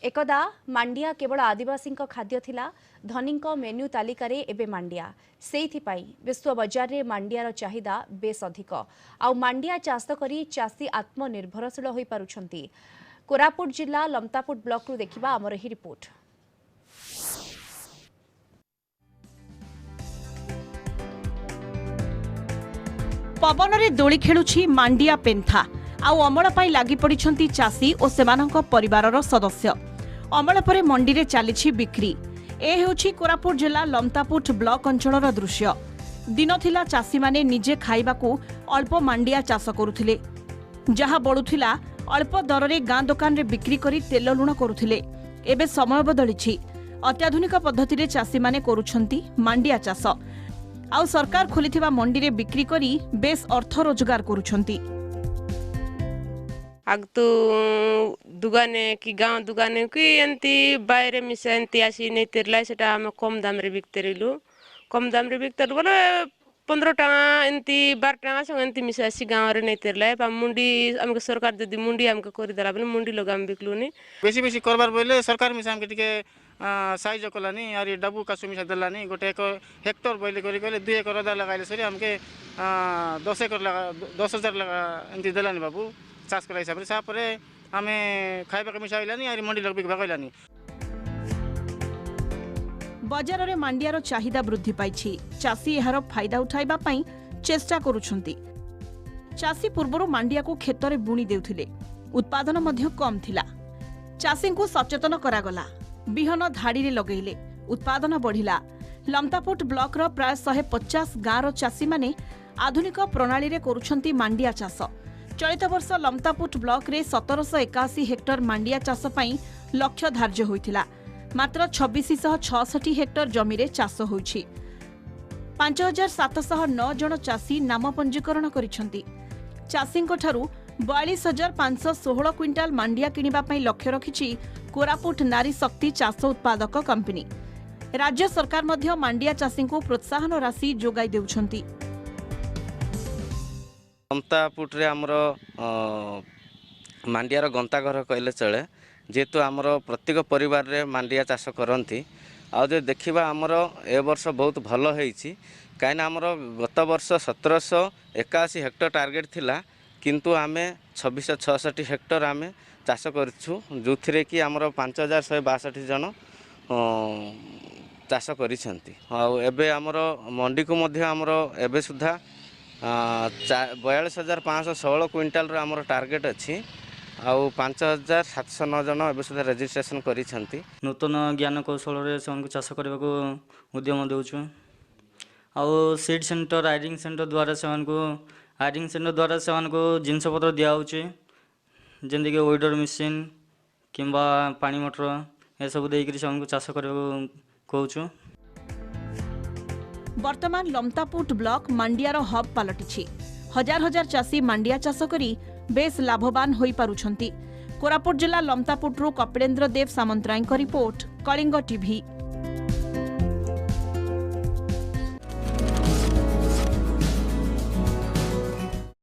एकदा मांडिया केवल आदिवासी खाद्य थिला धनी मेन्यू तालिकार एबे मांडिया सेइथिपाई विश्व बजार रे मांडियार चाहिदा बेस अधिक आउ मांडिया चाष करी चाषी आत्मनिर्भरशील होई पारुछंती। कोरापुट जिला लमतापुट ब्लॉक रु देखिबा हमर ही रिपोर्ट। पवन रे दोली खेलुछि मांडिया पेंथा आउ अमल पाई लागि पड़िछंती चाषी और सेमानक परिवारर सदस्य। अमल परे मंडी रे चालिछि बिक्री। ए हेउछि कोरापुट जिला लमतापुट ब्लॉक अंचलर दृश्य। दिन थिला चाषी माने निजे खाइबाकू अल्प मांडिया चाष करुथिले, जहा बढुथिला अल्प दर रे गां दुकान रे बिक्री करी तेल लुण करुथिले। एबे समय बदलिछि, अत्याधुनिक पद्धति रे चाषी माने करुछंती मांडिया चाष आउ सरकार खोलिथिबा मंडी रे बिक्री करी बेस अर्थ रोजगार करुछंती। आग तो दुकाने कि गाँव दुकाने कि एंती बाहर मिसा एंती आसी नहीं तेरला सेटा हम कम दाम रे बिकते रहिलु। कम दाम रे बिकते बोले 15 टका एंती 12 टका संग एंती मिसा आसी गाँव रे नहीं तेरला पा मुंडी हमके सरकार जदी मुंडी हमके करि देला बोले मुंडी लोग हम बिकलुनी। बेसी बेसी करबार बोले सरकार मिसा हमके टिके साइज कलानी और डबू कासु मिसा देलानी। गोटे एक हेक्टर बोले करी कहले 2 एकर अदा लगाइले सरी हमके 10 एकर लगा 10,000 लगा एंती देलानी बाबू चाष करा हिसाब रे सापरे हमें खाइबा के मिसाइलानी और मंडी लोग बिकबा कहलानी। बजार रे मांडियार चाहिदा वृद्धि पाइछि। चाषी एहार फायदा उठाइबा पई चेष्टा करूछंती। चाषी पूर्वरु मांडिया को खेत रे बुणी देउथिले, उत्पादन मध्य कम थिला। चाषी को सचेतन करागला, बिहन धाड़ी रे लगेइले, उत्पादन बढ़िला। लमतापुट ब्लॉक रो प्राय 150 गाँर चाषी माने आधुनिक प्रणाली रे करूछंती मांडिया चाष। चलित वर्ष लमतापुट ब्लॉक रे 1781 हेक्टर मांडिया चाष पई लक्ष्य धार्य होइथिला। मात्र 2666 हेक्टर जमी रे चाष होइछि। 5709 जन चाषी नाम पंजीकरण करिसंती। चाषींको ठारू 42516 क्विंटाल मांडिया किनिबा पई लक्ष्य रखिछि कोरापुट नारी शक्ति चाष उत्पादक कंपनी। राज्य सरकार मध्य मांडिया चाषींको प्रोत्साहन राशि जोगाई देउछंती। लमतापुट रे आमर मांडियार गंता घर कहले चले, जेहेतु आमर प्रत्येक परिवार रे मांडिया चाष करती। आज देखा आमर ए वर्ष बहुत भल होईछि, कहीं आमर गत वर्ष 1781 हेक्टर टार्गेट थिला, किंतु आमे 2666 हेक्टर आमे चाष करछु, जो थिरे कि आमर 5162 जन चाष करिसंती। एबे आमर मंडी को मध्य आमर एबे सुधा 42,516 क्विंटाल रो आमर टार्गेट अछि आउ 5,709 जन एबे सुधा रजिस्ट्रेशन करिसंती। नूतन ज्ञान कौशल रे से चाष करने को उद्यम देउछु। आउ सीड सेंटर आयरिंग सेंटर द्वारा से आयरिंग सेंटर द्वारा से जिनस पत्र दिया होचे, जेंदि के वेडर मशीन किंबा पानी मोटर ए सब देइकरी से चाष करने को कहउछु। वर्तमान लमतापुट ब्लॉक मांडियार हब पलटिछि। हजार हजार चाषी मांडिया चाष करी बेस लाभवान होई पारुछंती। कोरापुट जिला लमतापुटरू कपिलेन्द्र देव सामंतरायଙ୍କ रिपोर्ट, कलिंग टीवी।